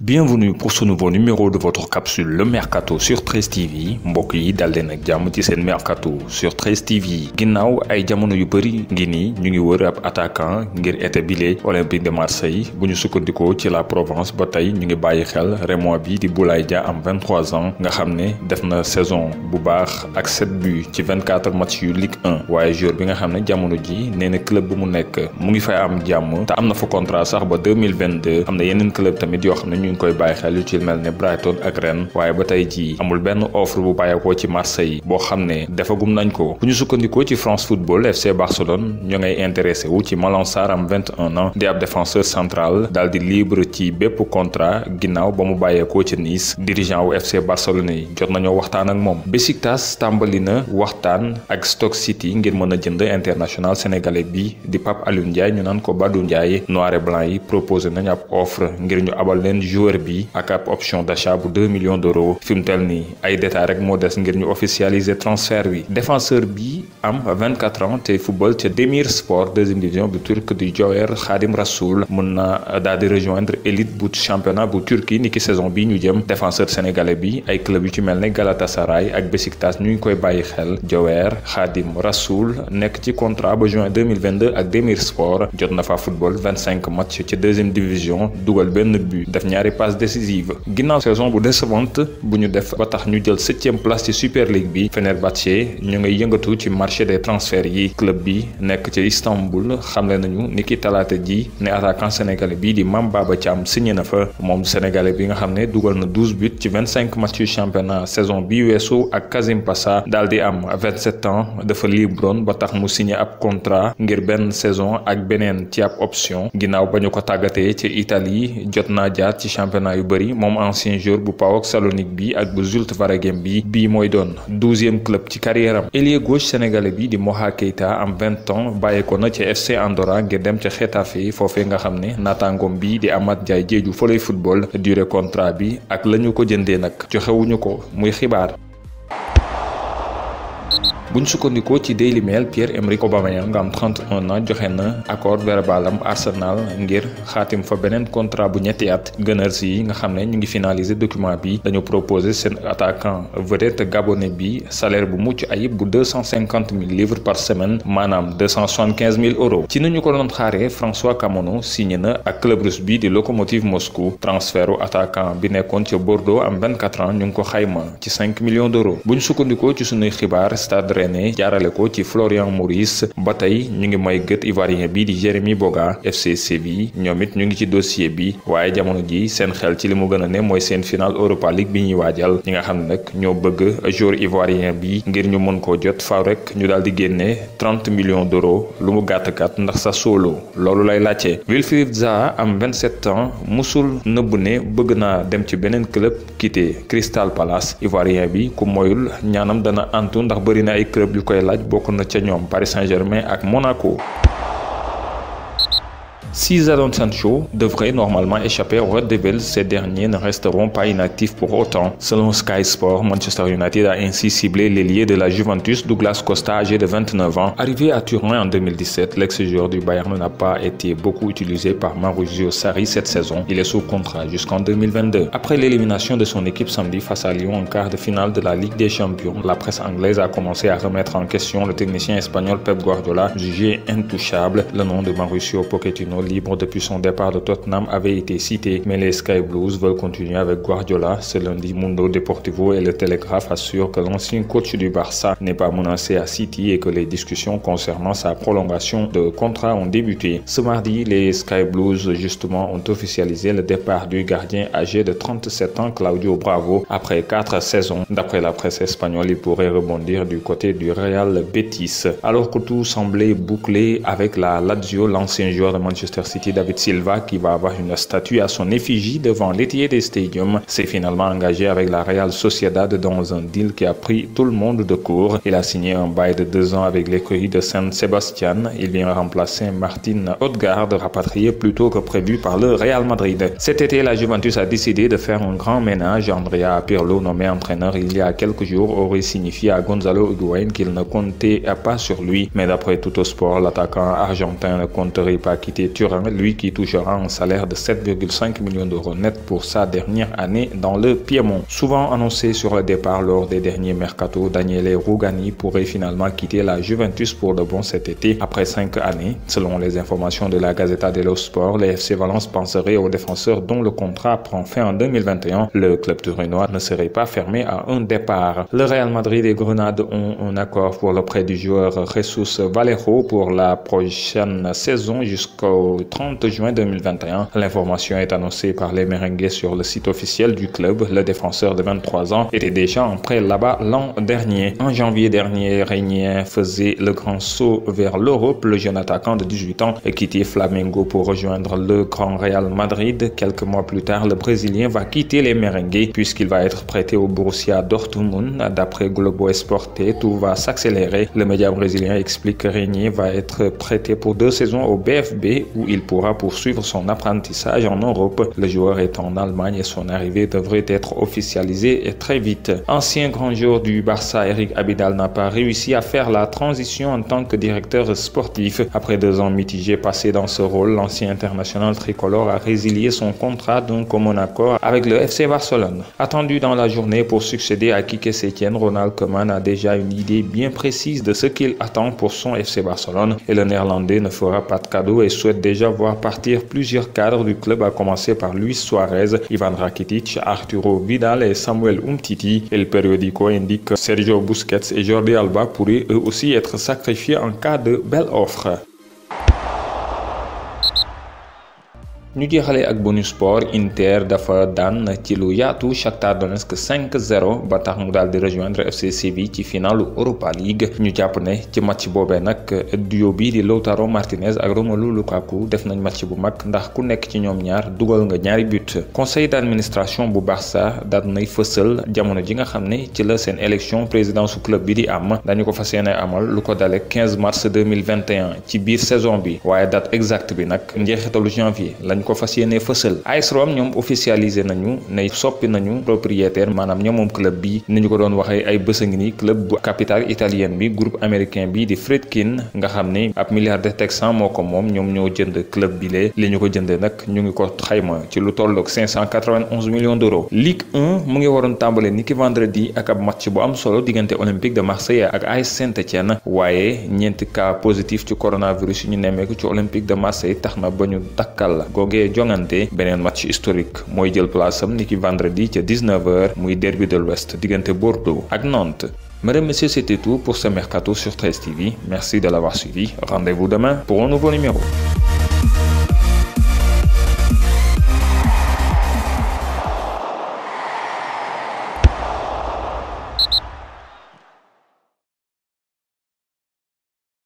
Bienvenue pour ce nouveau numéro de votre capsule Le Mercato sur 13 TV mbokk yi dal leen ak jàmm ci seen Mercato sur 13 TV ginnaaw ay jamono yu bëri ngi nii ñu ngi wër ab attaquant ngir été bile Olympique de Marseille bu ñu sukkandikoo ci la Provence ba tey ñu ngi bàyyi xel Rémois bi di Boulaye Dia am 23 ans nga xam ne def na saison bu baax ak 7 buts ci 24 matchs yu Ligue 1 waaye joueur bi nga xam ne jamono ji nee na club bu mu nekk mu ngi fay am jàmm te am na fa contrat sax ba 2022 am na yeneen club tamit yoo xam ne ñu ngi koy bàyyi xel yu ci mel ne Brighton ak Rennes waaye ba tey jii amul benn offre bu bàyyeekoo ci Marseille boo xam ne defagum nañ ko bu ñu sukkandikoo ci France Football FC Barcelone ñoo ngay intéressé wu ci Malang Sarr am 21 ans di ab défenseur central daal di libre ci bépp contrat ginnaaw ba mu bàyyeekoo ci Nice dirigeant wu FC Barcelone yi jot nañoo waxtaan ak moom. Besiktas tàmbali na waxtaan ak Stoke City ngir mën a jënd international sénégalais bi di Pape Alioune Ndiaye ñu naan ko Badou Ndiaye noir et blanc yi proposé nañ ab offre ngir ñu abal leen joueur bi ak ab option d'achat bu 2 millions d'euros fi mu tel nii ay détails rek moo des ngir ñu officialiser transfert bi défenseur bi am 24 ans te football ca Demirspor deuxième division bu turc du Joher Khadim Rassoul mën na daal di rejoindre élite bu championnat bu Turquie niki saison bi ñu jëm défenseur sénégalais bi ay club yu ci mel ne Galatasaray ak Besiktas ñu ngi koy bàyyi xel Joher Khadim Rassoul nekk ci contrat ba juin 2022 ak Demirspor jot na fa football 25 matchs ci deuxième division dugal benn but def ñaari passe décisive ginnaaw saison bu décevante bu ñu def ba tax ñu jël 7e place ci Super League bi Fenerbahçe ñu ngay yëngatu ci marché des transferts yi club bi nekk ci Istanbul xamle nañu niki talaata ji ne attaquant sénégalais bii di Mame Baba Thiam signé na fa moom sénégalais bi nga xam ne dugal na 12 buts ci 25 matchs yu championnat saison bi weesu ak Kazim Passa daal di am 27 ans dafa libroon ba tax mu signé ab contrat ngir benn saison ak beneen ci ab option ginnaaw ba ñu ko tàggatee ci Italie jot naa jaar ci championnat yu bëri moom ancien joueur bu PAOK Salonique bi ak bu Zulte Waregem bi bii mooy doon 12e club ci carrière am ailier gauche sénégalais bi di Moha Keita am 20 ans bàyyeekoo na ci FC Andorra ngir dem ca Getafe foofee nga xam ne naataangoom bi di Amath Ndiaye Diédhiou fa lay football durée contrat bi ak la ñu ko jëndee nag joxewuñu ko muy xibaar. buñ sukkandikoo ci Daily Mail Pierre-Emerick Aubameyang nga am 31 ans joxe na accord verbal am Arsenal ngir xaatim fa beneen contrat bu ñetti at Gunners yi nga xam ne ñu ngi finaliser document bi dañu proposer seen attaquant vedette gabonais bi salaire bu mucc ayib bu 250 000 livres par semaine maanaam 275 000 euros ci nañu ko doon xaaree François Kamono signé na ak club russe bi di Lokomotiv Moscou transfertu attaquant bi nekkoon ca Bordeaux am 24 ans ñu ngi ko xayma ci 5 millions d'euros buñ sukkandikoo ci sunuy xibaar Stade Rennais jaarale ko ci Florian Maurice ba tey ñu ngi may gët ivoirien bi di Jérémy Boga FC Séville ñoom it ñu ngi ci dossier bi waaye jamono ji seen xel ci li mu gën a ne mooy seen final Europa League bi ñuy waajal ñi nga xam ne nag ñoo bëgg joueur ivoirien bi ngir ñu mën koo jot faaw rek ñu daal di génne 30 millions d'euros lu mu gàtt-gàtt ndax Sassuolo loolu lay laajte Wilfried Zaha am 27 ans musul nëbb ne bëgg naa dem ci beneen club quitté Crystal Palace ivoirien bi ku moyul ñaanam dana antu ndax bëri na ay club yu koy laaj bokk na ca ñoom Paris Saint-Germain ak Monaco. Si Jadon Sancho devrait normalement échapper aux Red Devils, ces derniers ne resteront pas inactifs pour autant. Selon Sky Sport, Manchester United a ainsi ciblé l'ailier de la Juventus, Douglas Costa, âgé de 29 ans. Arrivé à Turin en 2017, l'ex-joueur du Bayern n'a pas été beaucoup utilisé par Maurizio Sarri cette saison. Il est sous contrat jusqu'en 2022. Après l'élimination de son équipe samedi face à Lyon en quart de finale de la Ligue des Champions, la presse anglaise a commencé à remettre en question le technicien espagnol Pep Guardiola, jugé intouchable. Le nom de Mauricio Pochettino, libre depuis son départ de Tottenham, avait été cité, mais les Sky Blues veulent continuer avec Guardiola. Ce lundi, Mundo Deportivo et le Télégraphe assurent que l'ancien coach du Barça n'est pas menacé à City et que les discussions concernant sa prolongation de contrat ont débuté. Ce mardi, les Sky Blues justement ont officialisé le départ du gardien âgé de 37 ans Claudio Bravo après 4 saisons. D'après la presse espagnole, il pourrait rebondir du côté du Real Betis. Alors que tout semblait bouclé avec la Lazio, l'ancien joueur de Manchester City David Silva, qui va avoir une statue à son effigie devant l'Etihad Stadium, s'est finalement engagé avec la Real Sociedad dans un deal qui a pris tout le monde de court. Il a signé un bail de 2 ans avec l'écurie de San Sebastián. Il vient remplacer Martin Odegaard, rapatrié plus tôt que prévu par le Real Madrid. Cet été, la Juventus a décidé de faire un grand ménage. Andrea Pirlo, nommé entraîneur il y a quelques jours, aurait signifié à Gonzalo Higuaín qu'il ne comptait pas sur lui. Mais d'après Tuttosport, l'attaquant argentin ne compterait pas quitter Thuram, lui qui touchera un salaire de 7,5 millions d'euros net pour sa dernière année dans le Piémont. Souvent annoncé sur le départ lors des derniers mercato, Daniele Rugani pourrait finalement quitter la Juventus pour de bon cet été après 5 années. Selon les informations de la Gazzetta dello Sport, le FC Valence penserait aux défenseurs dont le contrat prend fin en 2021. Le club turinois ne serait pas fermé à un départ. Le Real Madrid et Grenade ont un accord pour le prêt du joueur Jesus Vallejo pour la prochaine saison jusqu'au 30 juin 2021. L'information est annoncée par les Merengues sur le site officiel du club. Le défenseur de 23 ans était déjà en prêt là-bas l'an dernier. En janvier dernier, Régnier faisait le grand saut vers l'Europe. Le jeune attaquant de 18 ans a quitté Flamengo pour rejoindre le Grand Real Madrid. Quelques mois plus tard, le Brésilien va quitter les Merengues puisqu'il va être prêté au Borussia Dortmund. D'après Globo Esporte, tout va s'accélérer. Le média brésilien explique que Régnier va être prêté pour 2 saisons au BFB où il pourra poursuivre son apprentissage en Europe. Le joueur est en Allemagne et son arrivée devrait être officialisée très vite. Ancien grand joueur du Barça, Eric Abidal n'a pas réussi à faire la transition en tant que directeur sportif. Après 2 ans mitigés passés dans ce rôle, l'ancien international tricolore a résilié son contrat d'un commun accord avec le FC Barcelone. Attendu dans la journée pour succéder à Quique Setién, Ronald Koeman a déjà une idée bien précise de ce qu'il attend pour son FC Barcelone et le néerlandais ne fera pas de cadeau et souhaite déjà voir partir plusieurs cadres du club à commencer par Luis Suarez, Ivan Rakitic, Arturo Vidal et Samuel Umtiti. Et le Periodico indique que Sergio Busquets et Jordi Alba pourraient eux aussi être sacrifiés en cas de belle offre. ñu jeexale ak bonus sport. Inter dafa daan ci lu yaatu Shakhtar Donetsk 5-0 ba tax mu daal di rejoindre FC Séville ci finalu Europa League. ñu jàpp ne ci match boobee nag duo bi di Lautaro Martinez ak Romelu Lukaku def nañ match bu mag ndax ku nekk ci ñoom ñaar dugal nga ñaari but. Conseil d'administration bu Barça daal nay fësal jamono ji nga xam ne ci la seen élection président su club bi di am. dañu ko fas yéene amal lu ko dale 15 mars 2021 ci biir saison bi waaye date exacte bi nag njeexitalu janvier lañ ko fas yéene fësal. AS Rome ñoom officialisé nañu ne soppi nañu propriétaire maanaam ñoom moom club bi ni ñu ko doon waxee ay bés a ngi ni club bu capitale italienne bi groupe américain bi di Friedkin nga xam ne ab milliardaire texan moo ko moom ñoom ñoo jënd club bi lee li ñu ko jëndee nag ñu ngi ko xayma ci lu tolloog 591 millions d'euros. Ligue 1 mu ngi waroon tàmbale niki vendredi ak ab match bu am solo diggante Olympique de Marseille ak AS Saint-Étienne waaye ñeenti cas positif ci coronavirus yi ñu nemmeeku ci Olympique de Marseille tax na ba ñu dakkal googee jongante. Beneen match historique mooy jël place am niki vendredi ca 19h muy derby de l'Ouest diggante Bordeaux ak Nantes. Mesdames, Messieurs, c'était tout pour ce mercato sur 13 TV. Merci de l'avoir suivi. Rendez-vous demain pour un nouveau numéro.